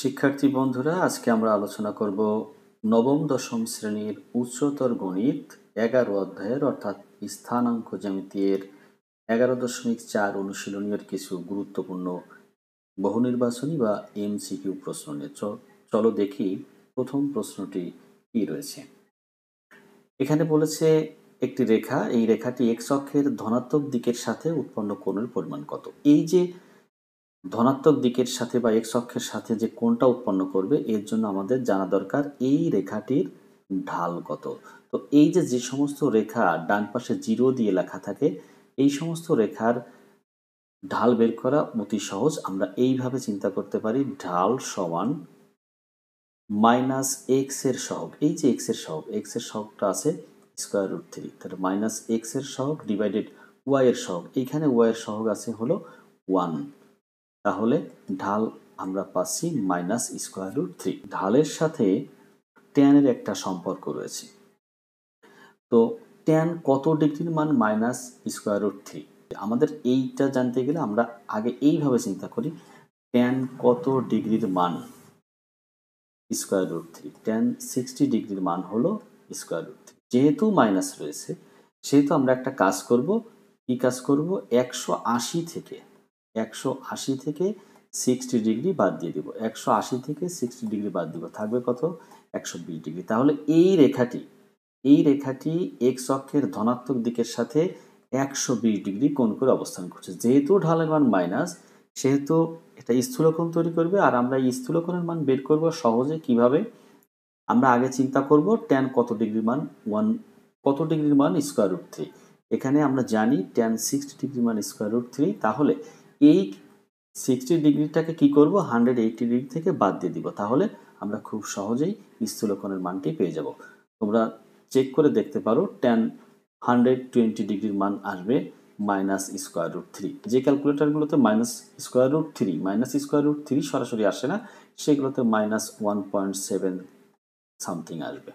শিক্ষার্থী বন্ধুরা, আজকে আমরা আলোচনা করব নবম দশম শ্রেণীর উচ্চতর গণিত 11 অধ্যায়ের অর্থাৎ স্থানাঙ্ক জ্যামিতির 11.4 অনুশীলনীর কিছু গুরুত্বপূর্ণ বহুনির্বাচনী বা এমসিকিউ প্রশ্ন নিয়ে। চলো দেখি প্রথম প্রশ্নটি কি রয়েছে। এখানে বলেছে একটি রেখা, এই রেখাটি এক্স অক্ষের ধনাত্মক দিকের সাথে উৎপন্ন কোণের পরিমাণ কত। এই যে ধনাত্মক দিকের সাথে বা এক্স অক্ষের সাথে যে কোণটা উৎপন্ন করবে, এর জন্য আমাদের জানা দরকার এই রেখাটির ঢাল কত। তো এই যে সমস্ত রেখা ডান পাশে 0 দিয়ে লেখা থাকে, এই সমস্ত রেখার ঢাল বের করা অতি সহজ। আমরা এইভাবে চিন্তা করতে পারি, ঢাল সমান মাইনাস এক্স এর সহগ। এই যে এক্স এর সহগটা আছে স্কোয়ার রুট 3, তাহলে মাইনাস এক্স এর সহগ ডিভাইডেড ওয়াই এর সহগ। এইখানে ওয়াই এর সহগ আছে হলো 1, তাহলে ঢাল আমরা পাচ্ছি মাইনাস স্কোয়ার রুট 3। ঢালের সাথে ট্যানের একটা সম্পর্ক রয়েছে। তো ট্যান কত ডিগ্রির মান? Minus square root 3। আমাদের এইটা জানতে গেলে আমরা আগে এইভাবে চিন্তা করি, ট্যান কত ডিগ্রির মান? Square root 3। ট্যান 60 ডিগ্রির মান হলো স্কোয়ার রুট 3। যেহেতু মাইনাস রয়েছে সেহেতু আমরা একটা কাজ করব। কি কাজ করব? 180 থেকে 60 ডিগ্রি বাদ দিয়ে দিব। 180 থেকে 60 ডিগ্রি বাদ দিব, থাকবে কত? 120 ডিগ্রি। তাহলে এই রেখাটি এক্স অক্ষের ধনাত্মক দিকের সাথে 120 ডিগ্রি কোণ করে অবস্থান করছে। যেহেতু ঢালের মান মাইনাস, সেহেতু এটা স্থূলকোণ তৈরি করবে। আর আমরা এই স্থূলকোণের মান বের করব সহজে। কিভাবে? আমরা আগে চিন্তা করব ট্যান কত ডিগ্রির মান, কত ডিগ্রির মান? Square root 3। এখানে আমরা জানি ট্যান 60 ডিগ্রি মান স্কোয়ার রুট 3। তাহলে এই 60 ডিগ্রিটাকে কি করব? 180 ডিগ্রি থেকে বাদ দিয়ে দিব। তাহলে আমরা খুব সহজেই স্থূলকোণের মানটি পেয়ে যাব। তোমরা চেক করে দেখতে পারো, ট্যান 120 ডিগ্রির মান আসবে মাইনাস স্কোয়ার রুট 3। যে ক্যালকুলেটরগুলোতে মাইনাস স্কোয়ার রুট 3 সরাসরি আসে না, সেগুলোতে মাইনাস 1.7 সামথিং আসবে।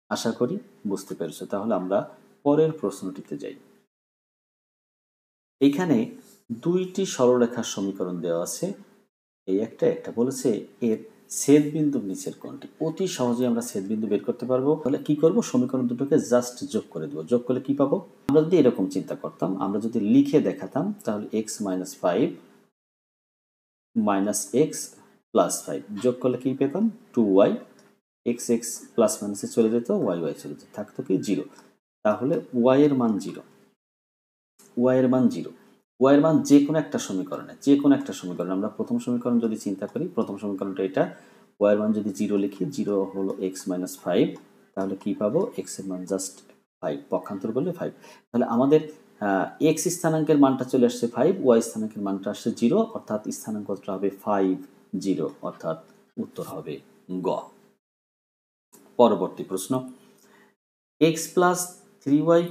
আশা করি বুঝতে পেরেছো। তাহলে আমরা পরের প্রশ্নটিতে যাই। এইখানে দুইটি সরলরেখার সমীকরণ দেওয়া আছে, এই একটা বলেছে এর ছেদবিন্দু নিচের কোণটি। অতি সহজে আমরা ছেদবিন্দু বের করতে পারবো। তাহলে কি করব? সমীকরণ দুটোকে জাস্ট যোগ করে দেবো। যোগ করলে কি পাবো? আমরা যদি এরকম চিন্তা করতাম, আমরা যদি লিখে দেখাতাম, তাহলে x minus 5 minus x plus 5 যোগ করলে কি পেতাম? 2y। এক্স এক্স প্লাস মাইনাসে চলে যেত, ওয়াই ওয়াই চলে যেত, থাকতো কি? 0। তাহলে ওয়াই এর মান 0। ওয়াই এর মান যে কোনো একটা সমীকরণে আমরা প্রথম সমীকরণ যদি চিন্তা করি, প্রথম সমীকরণটা এটা। ওয়াই এর মান যদি 0 লিখি, 0 হলো এক্স মাইনাস 5, তাহলে কি পাবো? এক্স এর মান জাস্ট 5, পক্ষান্তর করলে 5। তাহলে আমাদের এক্স স্থানাঙ্কের মানটা চলে আসছে 5, ওয়াই স্থানাঙ্কের মানটা আসছে 0, অর্থাৎ স্থানাঙ্কটা হবে 5, 0, অর্থাৎ উত্তর হবে গ। পরবর্তী প্রশ্ন, x plus 3y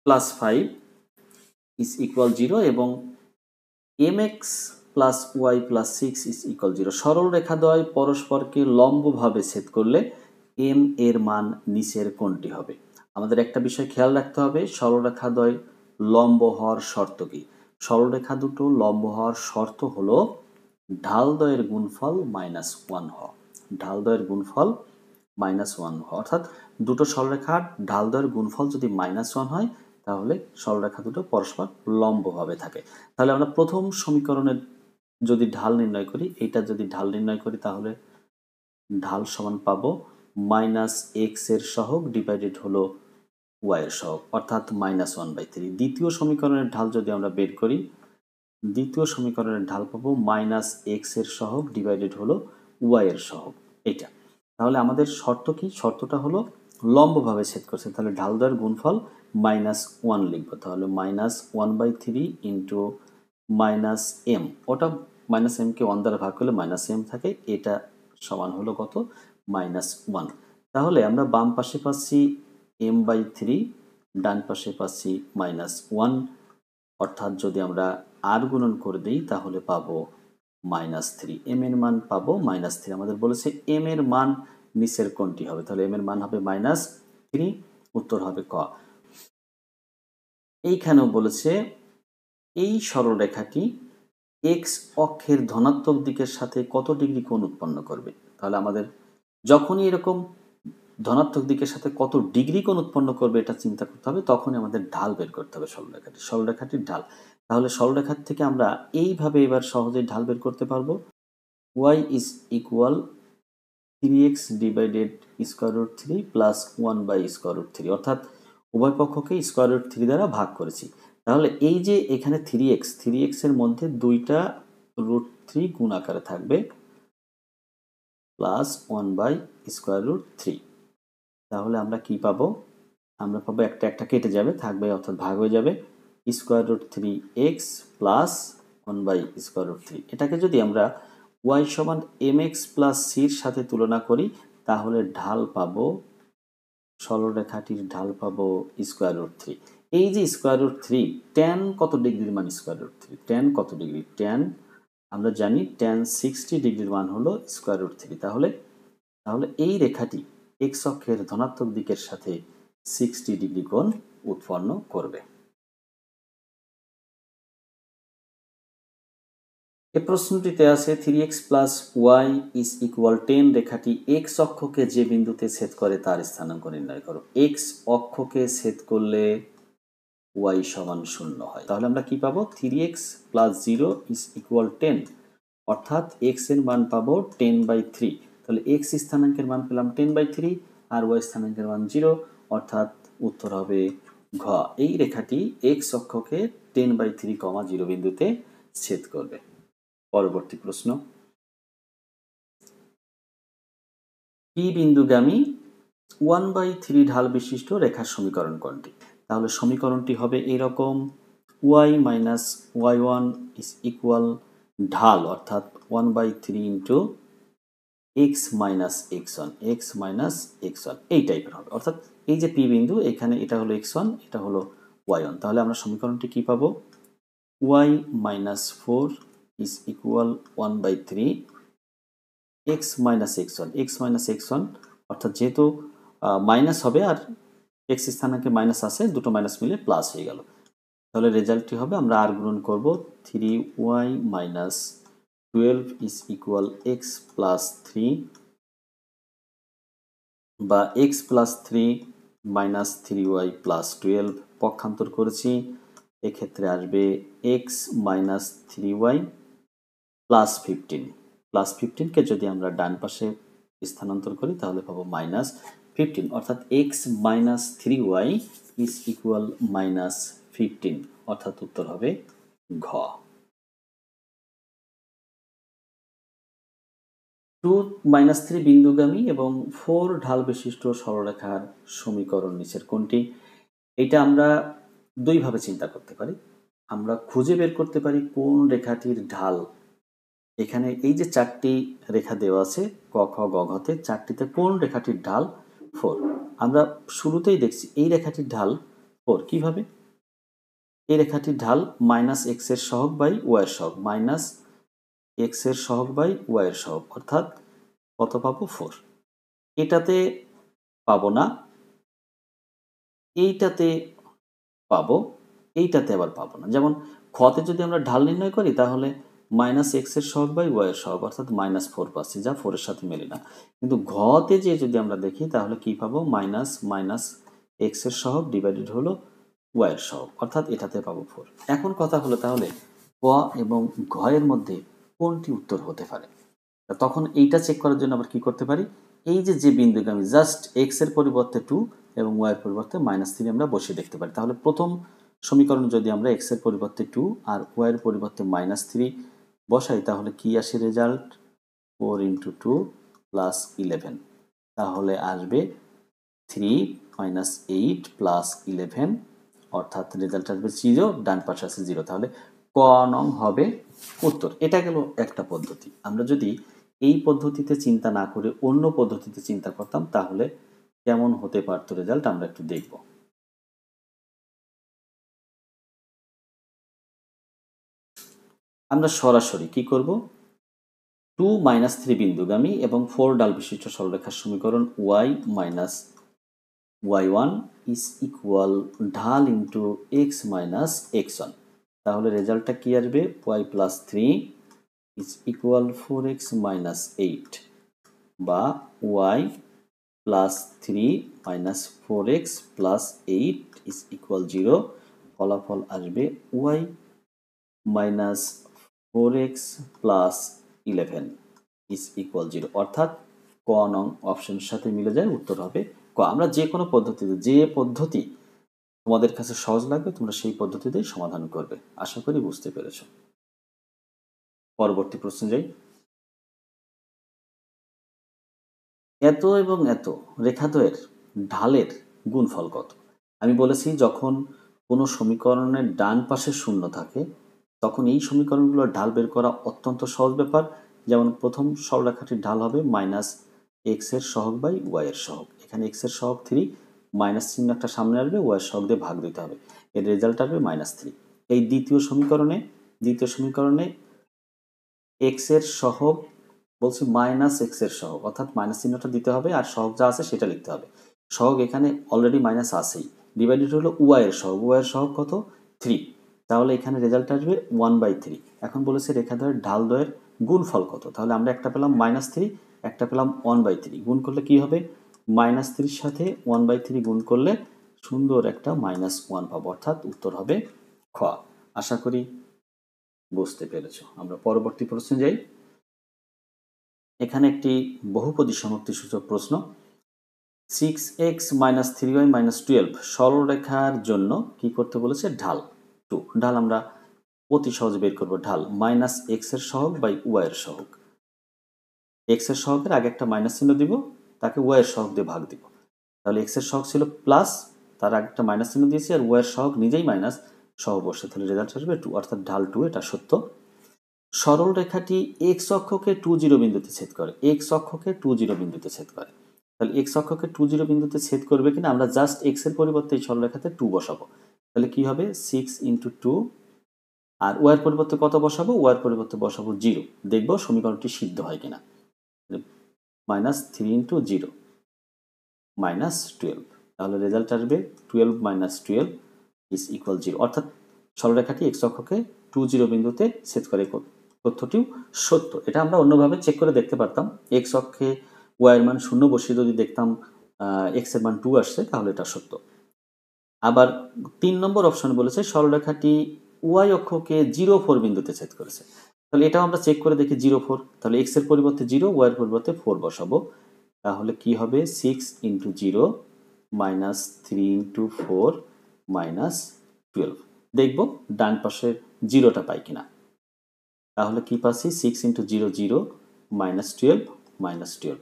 plus 5 is equal 0 এবং mx plus y plus 6 is equal 0। সরল রেখাদ্বয় পরস্পরকে লম্বভাবে ছেদ করলে m এর মান নিচের কোনটি হবে? আমাদের একটা বিষয় খেয়াল রাখতে হবে, সরলরেখাদ্বয় লম্ব হওয়ার শর্ত কি? সরলরেখা দুটো লম্ব হওয়ার শর্ত হলো ঢালদ্বয়ের গুণফল -1 হওয়া। ঢালদ্বয়ের গুণফল -1 হওয়া, অর্থাৎ দুটো সরলরেখার ঢালদ্বয়ের গুণফল যদি -1 হয়, তাহলে সরলরেখা দুটো পরস্পর লম্বভাবে থাকে। তাহলে আমরা প্রথম সমীকরণের যদি ঢাল নির্ণয় করি, এইটা যদি ঢাল নির্ণয় করি, তাহলে ঢাল সমান পাবো মাইনাস এক্স এর সহগ ডিভাইডেড হলো ওয়াই এর সহগ, অর্থাৎ -1/3। দ্বিতীয় সমীকরণের ঢাল যদি আমরা বের করি, দ্বিতীয় সমীকরণের ঢাল পাবো মাইনাস এক্স এর সহগ ডিভাইডেড হলো ওয়াই এর সহগ, এটা। তাহলে আমাদের শর্ত কি? শর্তটা হলো লম্বভাবে ছেদ করছে, তাহলে ঢালদ্বয়ের গুণফল -1 লিখবো। তাহলে -1/3 ইন্টু -m, ওটা -m কে 1 দ্বারা ভাগ করলে -m থাকে, এটা সমান হলো কত? -1। তাহলে আমরা বাম পাশে পাচ্ছি m/3, ডান পাশে পাচ্ছি -1, অর্থাৎ যদি আমরা আর গুণন করে দিই তাহলে পাবো -3। m এর মান পাবো -3। আমাদের বলেছে m এর মান নিচের কোনটি হবে? তাহলে m এর মান হবে -3, উত্তর হবে ক। এইখানেও বলেছে এই সরলরেখাটি এক্স অক্ষের ধনাত্মক দিকের সাথে কত ডিগ্রি কোণ উৎপন্ন করবে। তাহলে আমাদের যখনই এরকম ধনাত্মক দিকের সাথে কত ডিগ্রি কোণ উৎপন্ন করবে এটা চিন্তা করতে হবে, তখনই আমাদের ঢাল বের করতে হবে সরলরেখাটির ঢাল। তাহলে সরলরেখার থেকে আমরা এইভাবে এবার সহজেই ঢাল বের করতে পারবো। y is equal 3x divided square root 3 plus 1 by square root 3, অর্থাৎ উভয় পক্ষকে স্কোয়ার রুট 3 দ্বারা ভাগ করেছি। তাহলে এই যে এখানে 3x এর মধ্যে দুইটা রুট 3 গুণ আকারে থাকবে প্লাস 1 বাই স্কোয়ার রুট 3। তাহলে আমরা কি পাবো? আমরা পাবো একটা কেটে যাবে, থাকবে অর্থাৎ ভাগ হয়ে যাবে square root 3x plus 1 by square root 3। এটাকে যদি আমরা y সমান mx প্লাস সির সাথে তুলনা করি তাহলে ঢাল পাবো, সরলরেখাটির ঢাল পাবো স্কোয়ার রুট 3। এই যে স্কোয়ার রুট 3 tan কত ডিগ্রির মান স্কোয়ার রুট 3, tan কত ডিগ্রি? tan আমরা জানি tan 60 ডিগ্রির মান হলো স্কোয়ার রুট 3। তাহলে এই রেখাটি এক্স অক্ষের ধনাত্মক দিকের সাথে 60 ডিগ্রি কোণ উৎপন্ন করবে। এই প্রশ্নটিতে আছে 3x plus Y is equal 10 রেখাটি এক্স অক্ষকে যে বিন্দুতে ছেদ করে তার স্থানাঙ্ক নির্ণয় করো। এক্স অক্ষকে ছেদ করলে ওয়াই সমান 0 হয়। তাহলে আমরা কি পাবো? 3x প্লাস 0 ইজ ইকুয়াল 10, অর্থাৎ x এর মান পাবো 10/3। তাহলে x স্থানাঙ্কের মান পেলাম 10/3 আর y স্থানাঙ্কের মান 0, অর্থাৎ উত্তর হবে ঘ। এই রেখাটি x অক্ষকে 10/3, 0 বিন্দুতে ছেদ করবে। পরবর্তী প্রশ্ন, p বিন্দুগামী 1/3 ঢাল বিশিষ্ট রেখার সমীকরণ কোনটি? তাহলে সমীকরণটি হবে এরকম, y minus y1 is equal ঢাল অর্থাৎ 1/3 ইন্টু x মাইনাস x1 এই টাইপের হবে। অর্থাৎ এই যে p বিন্দু, এখানে এটা হলো x1, এটা হলো y1। তাহলে আমরা সমীকরণটি কি পাবো? y minus 4 is equal 1/3 x minus x1, অর্থাৎ যেহেতু মাইনাস হবে আর x স্থানাঙ্কে মাইনাস আছে, দুটো মাইনাস মিলে প্লাস হয়ে গেল। তাহলে রেজাল্টটি হবে, আমরা আর গুণন করব 3y minus 12 is equal x plus 3 বা x plus 3 minus 3y plus 12 পক্ষান্তর করেছি, এক্ষেত্রে আসবে x মাইনাস 3y প্লাস 15কে যদি আমরা ডান পাশে স্থানান্তর করি তাহলে পাবো মাইনাস 15, অর্থাৎ x minus 3y is equal minus 15, অর্থাৎ উত্তর হবে ঘ। 2-3 বিন্দুগামী এবং 4 ঢাল বিশিষ্ট সরলরেখার সমীকরণ নিচের কোনটি? এটা আমরা দুইভাবে চিন্তা করতে পারি। আমরা খুঁজে বের করতে পারি কোন রেখাটির ঢাল, এখানে এই যে 4টি রেখা দেওয়া আছে ক খ গ ঘতে, 4টিতে কোন রেখাটির ঢাল 4? আমরা শুরুতেই দেখছি এই রেখাটির ঢাল 4। কিভাবে? এই রেখাটির ঢাল মাইনাস এক্স এর সহগ বাই ওয়াই এর সহগ, মাইনাস এক্স এর সহগ বাই ওয়াই এর সহগ, অর্থাৎ কত পাবো? 4। এটাতে পাবো না, এইটাতে পাবো, এইটাতে আবার পাবো না। যেমন খতে যদি আমরা ঢাল নির্ণয় করি তাহলে মাইনাস এক্স এর সহগ বাই ওয়াই এর সহগ, অর্থাৎ মাইনাস 4 পাচ্ছি, যা 4 এর সাথে মেলে না। কিন্তু ঘতে যে যদি আমরা দেখি তাহলে কি পাবো? মাইনাস এক্স এর সহগ ডিভাইডেড হলো ওয়াই এর সহগ, অর্থাৎ এটাতে পাবো 4। এখন কথা হলো তাহলে ক এবং ঘ এর মধ্যে কোনটি উত্তর হতে পারে? তখন এইটা চেক করার জন্য আবার কি করতে পারি? এই যে বিন্দুগামী জাস্ট এক্স এর পরিবর্তে 2 এবং ওয়াই এর পরিবর্তে -3 আমরা বসিয়ে দেখতে পারি। তাহলে প্রথম সমীকরণ যদি আমরা এক্স এর পরিবর্তে 2 আর ওয়াই এর পরিবর্তে -3 বসাই তাহলে কি আসে রেজাল্ট? 4 × 2 + 11, তাহলে আসবে 3 - 8 + 11, অর্থাৎ রেজাল্ট আসবে 0, ডান পাশে আছে 0। তাহলে ক নং হবে উত্তর। এটা গেল একটা পদ্ধতি। আমরা যদি এই পদ্ধতিতে চিন্তা না করে অন্য পদ্ধতিতে চিন্তা করতাম তাহলে কেমন হতে পারত রেজাল্ট আমরা একটু দেখব। আমরা সরাসরি কি করব? 2-3 বিন্দুগামী এবং 4 ঢাল বিশিষ্ট সরলরেখার সমীকরণ y minus y1 is equal ঢাল ইন্টু x মাইনাস x1, তাহলে রেজাল্টটা কি আসবে? y plus 3 is equal 4x minus 8 বা y plus 3 minus 4x plus 8 is equal 0। ফলাফল আসবে y minus 4x plus 11 is equal 0, অর্থাৎ ক নং অপশনের সাথে মিলে যায়, উত্তর হবে ক। আমরা যে কোনো পদ্ধতিতে, যে পদ্ধতি তোমাদের কাছে সহজ লাগবে তোমরা সেই পদ্ধতিতেই সমাধান করবে। আশা করি বুঝতে পেরেছ। পরবর্তী প্রশ্নে যাই। এত এবং এত রেখাদ্বয়ের ঢালের গুণফল কত? আমি বলেছি যখন কোনো সমীকরণের ডান পাশে শূন্য থাকে তখন এই সমীকরণগুলোর ঢাল বের করা অত্যন্ত সহজ ব্যাপার। যেমন প্রথম সরলরেখাটির ঢাল হবে মাইনাস এক্স এর সহগ বাই ওয়াই এর সহগ। এখানে এক্স এর সহগ 3, মাইনাস চিহ্ন একটা সামনে আসবে, ওয়াই এর সহগ দিয়ে ভাগ দিতে হবে, এর রেজাল্ট আসবে -3। এই দ্বিতীয় সমীকরণে এক্স এর সহগ বলছি মাইনাস এক্স এর সহগ, অর্থাৎ মাইনাস চিহ্নটা দিতে হবে আর সহগ যা আছে সেটা লিখতে হবে। সহগ এখানে অলরেডি মাইনাস আছেই, ডিভাইডেড হলো ওয়াই এর সহগ। ওয়াই এর সহগ কত? 3। তাহলে এখানে রেজাল্ট আসবে 1/3। এখন বলেছে রেখাদ্বয়ের ঢালদ্বয়ের গুণফল কত? তাহলে আমরা একটা পেলাম -3, একটা পেলাম 1/3। গুণ করলে কি হবে? -3 সাথে 1/3 গুণ করলে সুন্দর একটা -1 পাবো, অর্থাৎ উত্তর হবে খ। আশা করি বুঝতে পেরেছ। আমরা পরবর্তী প্রশ্নে যাই। এখানে একটি বহুপদী সমষ্টিসূচক প্রশ্ন। 6x মাইনাস 3y মাইনাস 12 সরলরেখার জন্য কি করতে বলেছে? ঢাল 2। ঢাল আমরা অতি সহজে বের করব। ঢাল মাইনাস এক্স এর সহগ বাই ওয়াই এর সহগ। এক্স এর সহগের আগে একটা মাইনাস চিহ্ন দিব, তাকে ওয়াই এর সহগ দিয়ে ভাগ দিব। তাহলে এক্স এর সহগ ছিল প্লাস, তার আগে একটা মাইনাস চিহ্ন দিয়েছি, আর ওয়াই এর সহগ নিজেই মাইনাস, সহ বসে, তাহলে রেজাল্ট আসবে 2, অর্থাৎ ঢাল 2, এটা সত্য। সরল রেখাটি এক্স অক্ষকে 2, 0 বিন্দুতে ছেদ করে। এক্স অক্ষকে 2, 0 বিন্দুতে ছেদ করে। তাহলে এক্স অক্ষকে 2, 0 বিন্দুতে ছেদ করবে কিনা, আমরা জাস্ট এক্স এর পরিবর্তে এই সরলরেখাতে 2 বসাবো। তাহলে কি হবে? 6 × 2। আর ওয়াই এর পরিবর্তে কত বসাবো? ওয়াই এর পরিবর্তে বসাবো 0। দেখবো সমীকরণটি সিদ্ধ হয় কিনা। -3 × 0 -12। তাহলে রেজাল্ট আসবে 12 - 12 ইজ ইকুয়াল 0, অর্থাৎ সরলরেখাটি এক্স অক্ষকে 2, 0 বিন্দুতে ছেদ করে। তথ্যটিও সত্য। এটা আমরা অন্যভাবে চেক করে দেখতে পারতাম। এক্স অক্ষে ওয়াই এর মান 0 বসিয়ে যদি দেখতাম এক্স এর মান 2 আসছে, তাহলে এটা সত্য। আবার 3 নম্বর অপশন বলেছে সরলরেখাটি ওয়াই অক্ষকে 0, 4 বিন্দুতে ছেদ করেছে। তাহলে এটাও আমরা চেক করে দেখি 0, 4। তাহলে এক্স এর পরিবর্তে 0, ওয়াই এর পরিবর্তে 4 বসাবো। তাহলে কি হবে? 6 × 0 -3 × 4 -12। দেখব ডান পাশের জিরোটা পাই কিনা। তাহলে কি পাচ্ছি? 6 × 0 0 -12 -12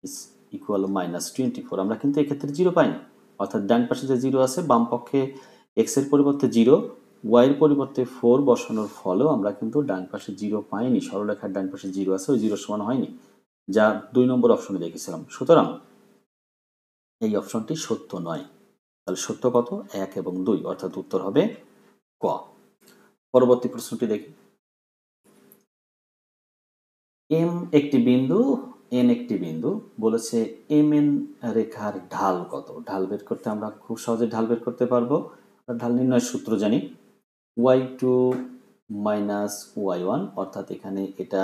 ইজ ইকুয়াল -24। আমরা কিন্তু এক্ষেত্রে 0 পাইনি, অর্থাৎ ডান পাশে যে 0 আছে, বাম পক্ষে এক্স এর পরিবর্তে 0, ওয়াই এর পরিবর্তে 4 বসানোর ফলেও আমরা কিন্তু ডান পাশে 0 পাইনি। সরলরেখার ডান পাশে 0 আছে, ওই 0 সমান হয়নি, যা 2 নম্বর অপশনে দেখেছিলাম। সুতরাং এই অপশনটি সত্য নয়। তাহলে সত্য কত? 1 এবং 2, অর্থাৎ উত্তর হবে ক। পরবর্তী প্রশ্নটি দেখি। এম একটি বিন্দু, এন একটি বিন্দু, বলেছে এম এন রেখার ঢাল কত? ঢাল বের করতে আমরা খুব সহজে ঢাল বের করতে পারবো। ঢাল নির্ণয়ের সূত্র জানি, y2 - y1, অর্থাৎ এখানে এটা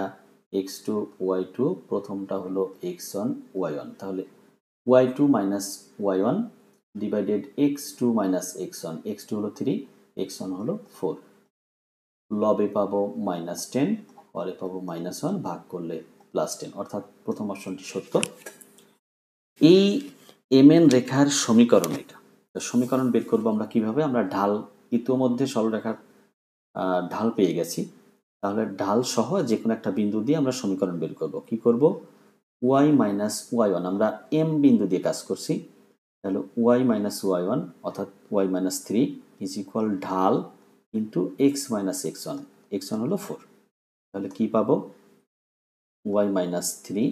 x2 y2, প্রথমটা হলো x1 y1। তাহলে y2 - y1 divided x2 - x1। x2 হলো 3, x1 হলো 4। লবে পাবো -10, পরে পাবো -1, ভাগ করলে +10, অর্থাৎ প্রথম অপশনটি সত্য। এই এমএন রেখার সমীকরণ এটা। সমীকরণ বের করবো আমরা কিভাবে? আমরা ঢাল ইতিমধ্যে সরলরেখার ঢাল পেয়ে গেছি, তাহলে ঢাল সহ যে কোনো একটা বিন্দু দিয়ে আমরা সমীকরণ বের করব। কি করব? y - y1, আমরা এম বিন্দু দিয়ে কাজ করছি, তাহলে y - y1 অর্থাৎ y - 3 ইজ ইকুয়াল ঢাল ইন্টু x - x1। x1 হলো 4। তাহলে কি পাবো? y - 3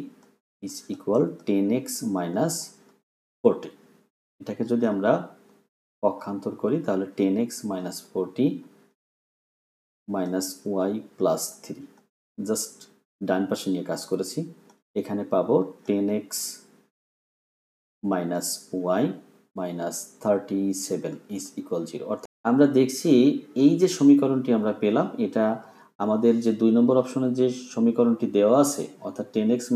is equal 10x - 40। এটাকে যদি আমরা পক্ষান্তর করি তাহলে 10x - 40 -y + 3, জাস্ট ডান পাশে নিয়ে কাজ করেছি। এখানে পাবো 10x - y - 37 ইজ ইকুয়াল 0, অর্থাৎ আমরা দেখছি এই যে সমীকরণটি আমরা পেলাম এটা আমাদের যে 2 নম্বর অপশনে যে সমীকরণটি দেওয়া আছে অর্থাৎ 10x -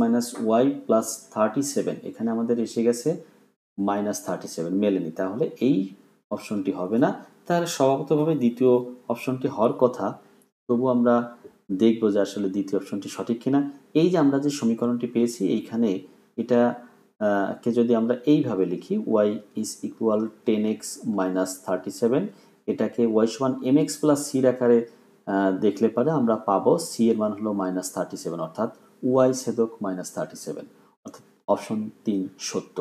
y + 37 এখানে আমাদের এসে গেছে -37 মেলেনি, তাহলে এই অপশনটি হবে না। তাহলে স্বভাবতভাবে দ্বিতীয় অপশনটি হওয়ার কথা, তবু আমরা দেখব যে আসলে দ্বিতীয় অপশনটি সঠিক কিনা। এই যে আমরা যে সমীকরণটি পেয়েছি এইখানে এটা কে যদি আমরা এইভাবে লিখি y = 10x - 37, এটাকে y = mx + c আকারে দেখলে পারে আমরা পাবো c এর মান হলো -37 অর্থাৎ y ছেদক -37 অর্থাৎ অপশন 3 সত্য।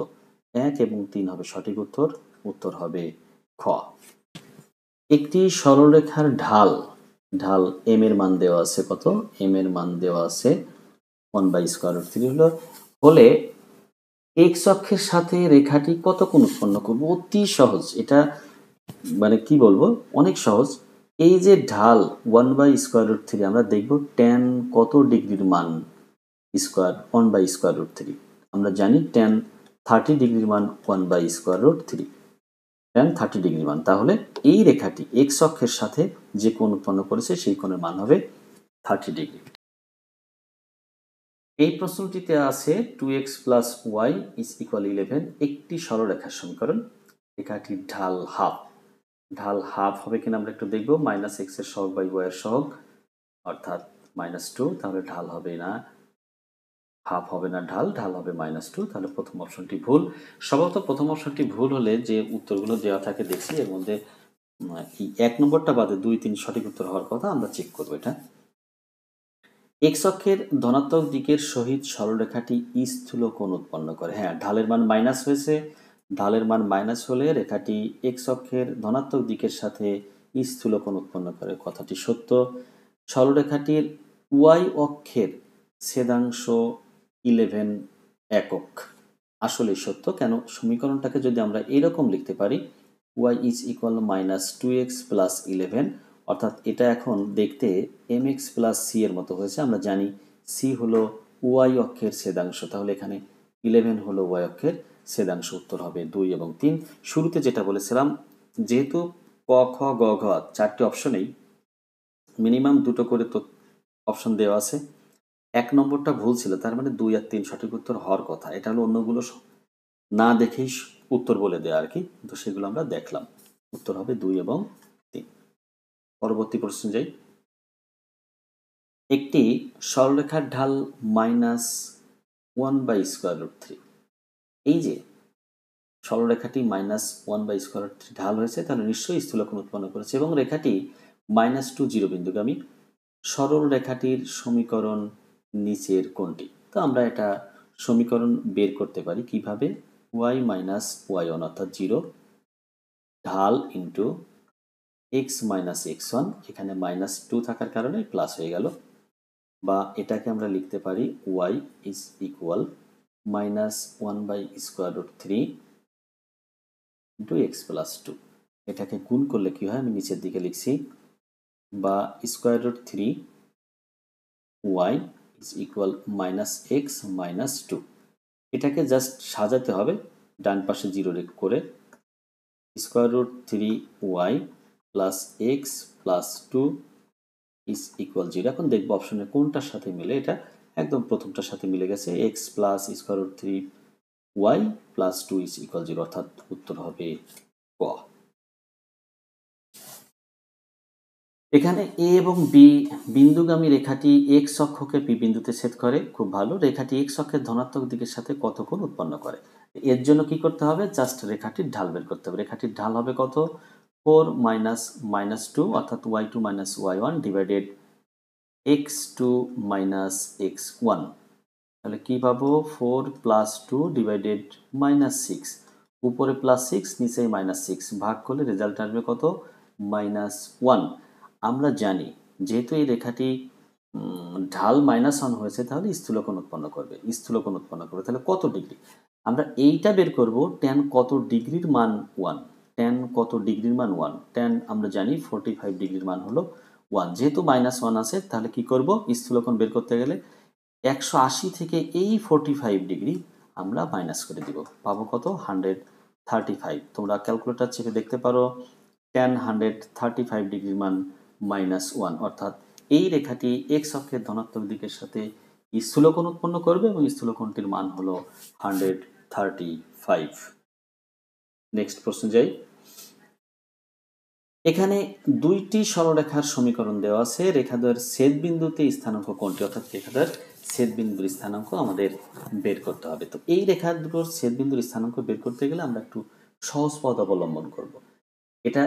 1 এবং 3 হবে সঠিক উত্তর, উত্তর হবে খ। একটি সরলরেখার ঢাল ঢাল m এর মান দেওয়া আছে কত, m এর মান দেওয়া আছে 1/√3 হলে x অক্ষের সাথে রেখাটি কত কোণ উৎপন্ন করব? অতি সহজ, এটা মানে কি বলবো, অনেক সহজ। এই যে ঢাল 1/√3 আমরা দেখব tan কত ডিগ্রির মান স্কোয়ার 1/√3, আমরা জানি tan 30 ডিগ্রির মান 1/√3, tan 30 ডিগ্রির মান। তাহলে এই রেখাটি x অক্ষের সাথে যে কোণ উৎপন্ন করেছে সেই কোণের মান হবে 30 ডিগ্রি। এই প্রশ্নটিতে আছে 2x + y = 11 একটি সরলরেখার সমীকরণ, রেখাটির ঢাল হাফ। ঢাল হাফ হবে কিনা আমরা একটু দেখব, -x এর সহগ বাই y এর সহগ অর্থাৎ -2, তাহলে ঢাল হবে না, হাফ হবে না, ঢাল ঢাল হবে -2, তাহলে প্রথম অপশনটি ভুল। সম্ভবত প্রথম অপশনটি ভুল হলে যে উত্তরগুলো দেওয়া থাকে দেখছি এর মধ্যে এই 1 নম্বরটা বাদে 2, 3 সঠিক উত্তর হওয়ার কথা, আমরা চেক করব এটা। x অক্ষের ধনাত্মক দিকের সহিত সরলরেখাটি স্থূল কোণ উৎপন্ন করে। হ্যাঁ, ঢালের মান মাইনাস হয়েছে, ঢালের মান মাইনাস হলে রেখাটি x অক্ষের ধনাত্মক দিকের সাথে স্থূল কোণ উৎপন্ন করে, কথাটি সত্য। সরলরেখাটির y অক্ষের ছেদাংশ 11 একক, আসলেই সত্য। কেন, সমীকরণটাকে যদি আমরা এরকম লিখতে পারি y = -2x + 11, অর্থাৎ এটা এখন দেখতে mx + c এর মতো হয়েছে। আমরা জানি c হলো y অক্ষের ছেদাংশ, তাহলে এখানে 11 হলো y অক্ষের ছেদাংশ, উত্তর হবে 2 এবং 3। শুরুতে যেটা বলেছিলাম, যেহেতু ক খ গ ঘ 4টি অপশনেই মিনিমাম 2টো করে তো অপশন দেওয়া আছে, 1 নম্বরটা ভুল ছিল, তার মানে 2 আর 3 সঠিক উত্তর হওয়ার কথা। এটা হলো অন্যগুলো না দেখেই উত্তর বলে দেয়া আর কি, তো সেগুলো আমরা দেখলাম, উত্তর হবে 2 এবং 3। পরবর্তী প্রশ্ন যাই। একটি সরলরেখার ঢাল -1/√3, এই যে সরলরেখাটি -1/√3 ঢাল হয়েছে, তাহলে নিশ্চয়ই স্থূলকোণ উৎপন্ন করেছে এবং রেখাটি -2 0 বিন্দুগামী। সরল রেখাটির সমীকরণ নিচের কোনটি? তো আমরা এটা সমীকরণ বের করতে পারি কিভাবে, y - y1 অর্থাৎ 0 ঢাল ইন্টু x - x1, এখানে -2 থাকার কারণে প্লাস হয়ে গেল, বা এটাকে আমরা লিখতে পারি y = -1/√3 ইন্টু x + 2, এটাকে গুণ করলে কি হয় আমি নিচের দিকে লিখছি, বা √3 y = -x - 2, এটাকে জাস্ট সাজাতে হবে ডান পাশে 0 করে, √3y + x + 2 = 0। এখন দেখব অপশনে কোনটার সাথে মিলে, এটা একদম প্রথমটার সাথে মিলে গেছে, x + √3y + 2 = 0, অর্থাৎ উত্তর হবে ক। এখানে a এবং b বিন্দুগামী রেখাটি x অক্ষকে p বিন্দুতে ছেদ করে, খুব ভালো। রেখাটি x অক্ষের ধনাত্মক দিকের সাথে কত কোণ উৎপন্ন করে? এর জন্য কি করতে হবে, জাস্ট রেখাটির ঢাল বের করতে হবে। রেখাটির ঢাল হবে কত, 4 - -2 অর্থাৎ y2 - y1 divided x2 - x1, তাহলে কি পাবো, 4 + 2 ডিভাইডেড -6, উপরে +6 নিচে -6, ভাগ করলে রেজাল্ট আসবে কত, -1। আমরা জানি যেহেতু এই রেখাটি ঢাল -1 হয়েছে, তাহলে স্থূলকোণ উৎপন্ন করবে, স্থূলকোণ উৎপন্ন করবে, তাহলে কত ডিগ্রি, আমরা এইটা বের করব, tan কত ডিগ্রির মান 1, tan কত ডিগ্রির মান 1, tan আমরা জানি 45 ডিগ্রির মান হলো 1, যেহেতু -1 আছে তাহলে কি করব, স্থূলকোণ বের করতে গেলে 180 থেকে এই 45 ডিগ্রি আমরা মাইনাস করে দিব, পাবো কত, 135। তোমরা ক্যালকুলেটর চেপে দেখতে পারো tan 135 ডিগ্রির মান -1, অর্থাৎ এই রেখাটি এক্স অক্ষের ধনাত্মক দিকের সাথে স্থূলকোণ উৎপন্ন করবে এবং স্থূলকোণটির মান হলো 135। নেক্সট প্রশ্ন যাই। এখানে দুইটি সরলরেখার সমীকরণ দেওয়া আছে। রেখাদ্বয়ের ছেদবিন্দুতে স্থানাঙ্ক কোণটি, অর্থাৎ রেখাদ্বয়ের ছেদবিন্দুর স্থানাঙ্ক আমাদের বের করতে হবে। তো এই রেখা দুটোর ছেদবিন্দুর স্থানাঙ্ক বের করতে গেলে আমরা একটু সহজ পথ অবলম্বন করব। এটা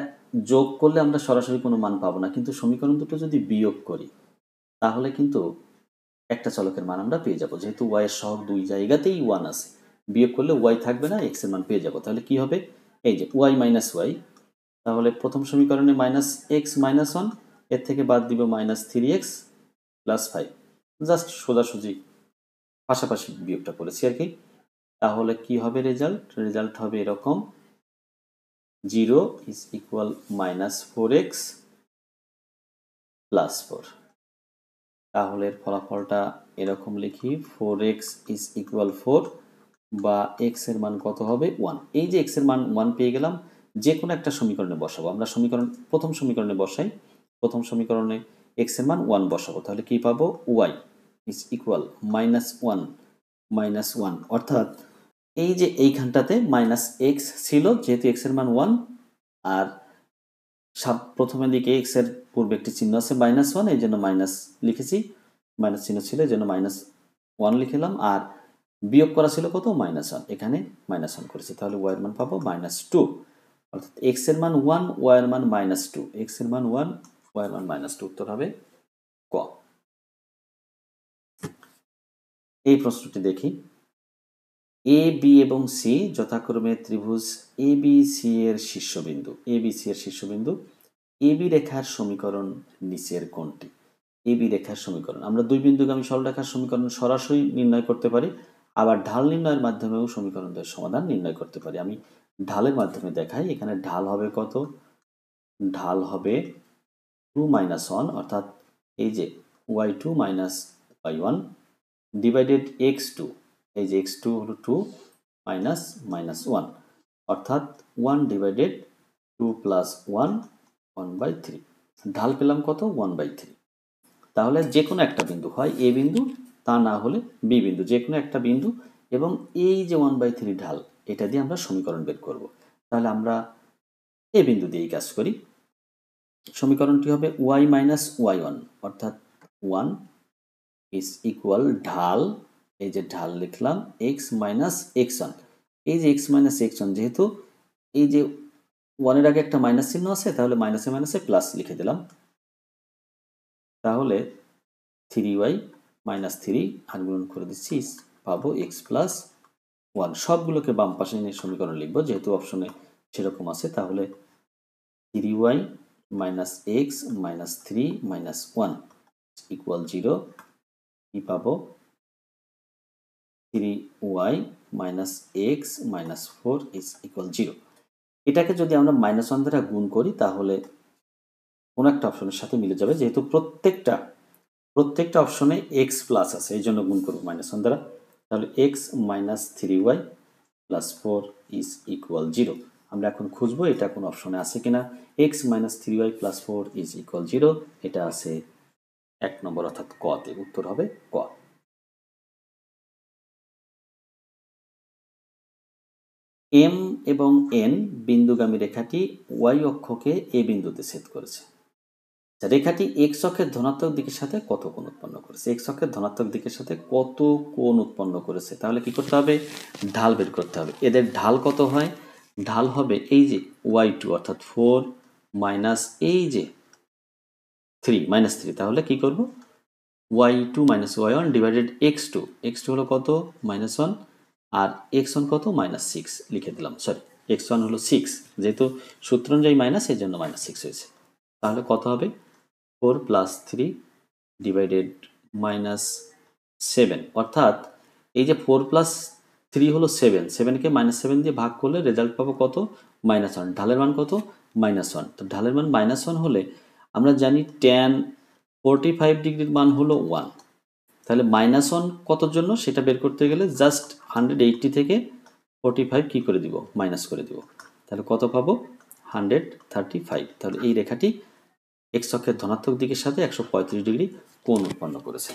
যোগ করলে আমরা সরাসরি কোনো মান পাবো না, কিন্তু সমীকরণ দুটো যদি বিয়োগ করি তাহলে কিন্তু একটা চলকের মান আমরা পেয়ে যাব। যেহেতু ওয়াই এর সহগ দুই জায়গাতেই 1 আছে, বিয়োগ করলে ওয়াই থাকবে না, এক্স এর মান পেয়ে যাব। তাহলে কি হবে, এই যে ওয়াই মাইনাস ওয়াই, তাহলে প্রথম সমীকরণে -x-1, এর থেকে বাদ দিব -3x + 5, জাস্ট সোজাসুজি পাশাপাশি বিয়োগটা করেছি আর কি। তাহলে কি হবে রেজাল্ট হবে এরকম, 0 = -4x + 4। তাহলে ফলাফলটা এরকম লিখি, 4x = 4 বা x এর মান কত হবে 1। এই যে x এর মান 1 পেয়ে গেলাম, যে কোনো একটা সমীকরণে বসাবো। আমরা প্রথম সমীকরণে বসাই। প্রথম সমীকরণে x এর মান 1 বসাবো, তাহলে কি পাবো, y = -1, অর্থাৎ এই যে এইখানটাতে -x ছিল, যেহেতু x এর মান 1, আর প্রথমের দিকে x এর পূর্বে একটি চিহ্ন আছে -1, এই জন্য মাইনাস লিখেছি, মাইনাস চিহ্ন ছিল এই জন্য -1 লিখলাম, আর বিয়োগ করা ছিল কত, -1, এখানে -1 করেছি। তাহলে y এর মান পাবো -2, অর্থাৎ x এর মান 1, y এর মান -2, x এর মান 1, y এর মান -2, উত্তর হবে ক। এই প্রশ্নটি দেখি। এ বি এবং সি যথাক্রমে ত্রিভুজ এ বি সি এর শীর্ষবিন্দু। এ বি সি এর শীর্ষবিন্দু। এ বি রেখার সমীকরণ নিচের কোনটি? এ বি রেখার সমীকরণ, আমরা দুই বিন্দুগামী সরলরেখার সমীকরণ সরাসরি নির্ণয় করতে পারি, আবার ঢাল নির্ণয়ের মাধ্যমেও সমীকরণের সমাধান নির্ণয় করতে পারি। আমি ঢালের মাধ্যমে দেখাই। এখানে ঢাল হবে কত, ঢাল হবে 2 - 1, অর্থাৎ এই যে y2 - y1 ডিভাইডেড x2, এই যে x2 হলো 2 -1, অর্থাৎ 1 ডিভাইডেড 2 + 1, 1/3। ঢাল পেলাম কত, 1/3। তাহলে যে কোনো একটা বিন্দু, হয় এ বিন্দু, তা না হলে বি বিন্দু, যে কোনো একটা বিন্দু, এবং এই যে 1/3 ঢাল, এটা দিয়ে আমরা সমীকরণ বের করব। তাহলে আমরা এ বিন্দু দিয়েই কাজ করি। সমীকরণটি হবে y - y1, অর্থাৎ 1 = ঢাল, এই যে ঢাল লিখলাম, x - x1, এই যে x - x1, যেহেতু এই যে 1 এর আগে একটা মাইনাস চিহ্ন আছে, তাহলে মাইনাসে মাইনাসে প্লাস লিখে দিলাম। তাহলে 3y - 3 আর গুণন করে দিচ্ছি, পাবো x + 1। সবগুলোকে বাম পাশে নিয়ে সমীকরণ লিখব, যেহেতু অপশনে সেরকম আছে। তাহলে 3y - x - 3 - 1 = 0, কি পাবো, 3y - x - 4 = 0। এটাকে যদি আমরা -1 দ্বারা গুণ করি তাহলে কোনো একটা অপশনের সাথে মিলে যাবে, যেহেতু প্রত্যেকটা অপশনে x প্লাস আছে, এই জন্য গুণ করবো -1 দ্বারা। তাহলে x - 3y + 4 = 0। আমরা এখন খুঁজবো এটা কোন অপশনে আছে কিনা। x - 3y + 4 = 0, এটা আছে 1 নম্বর, অর্থাৎ ক তে। উত্তর হবে ক। এম এবং এন বিন্দুগামী রেখাটি y অক্ষকে এ বিন্দুতে ছেদ করেছে। রেখাটি এক্স অক্ষের ধনাত্মক দিকের সাথে কত কোণ উৎপন্ন করেছে? এক্স অক্ষের ধনাত্মক দিকের সাথে কত কোণ উৎপন্ন করেছে? তাহলে কি করতে হবে, ঢাল বের করতে হবে। এদের ঢাল কত হয়, ঢাল হবে এই যে y2, অর্থাৎ 4 মাইনাস এই যে 3 -3। তাহলে কি করব, y2 - y1 divided x2, x2 হলো কত, -1, আর x1 কত, -6 লিখে দিলাম। সরি, x1 হলো 6, যেহেতু সূত্র অনুযায়ী মাইনাস, এই জন্য -6 হয়েছে। তাহলে কত হবে, 4 + 3 ডিভাইডেড -7, অর্থাৎ এই যে 4 + 3 হলো 7, 7কে -7 দিয়ে ভাগ করলে রেজাল্ট পাবো কত, -1। ঢালের মান কত, -1। তো ঢালের মান -1 হলে আমরা জানি tan 45 ডিগ্রির মান হলো 1। তাহলে -1 কতর জন্য সেটা বের করতে গেলে জাস্ট 180 থেকে 45 কি করে দিব, মাইনাস করে দিব। তাহলে কত পাবো, 135। তাহলে এই রেখাটি এক্স অক্ষের ধনাত্মক দিকের সাথে 135 ডিগ্রি কোণ উৎপন্ন করেছে।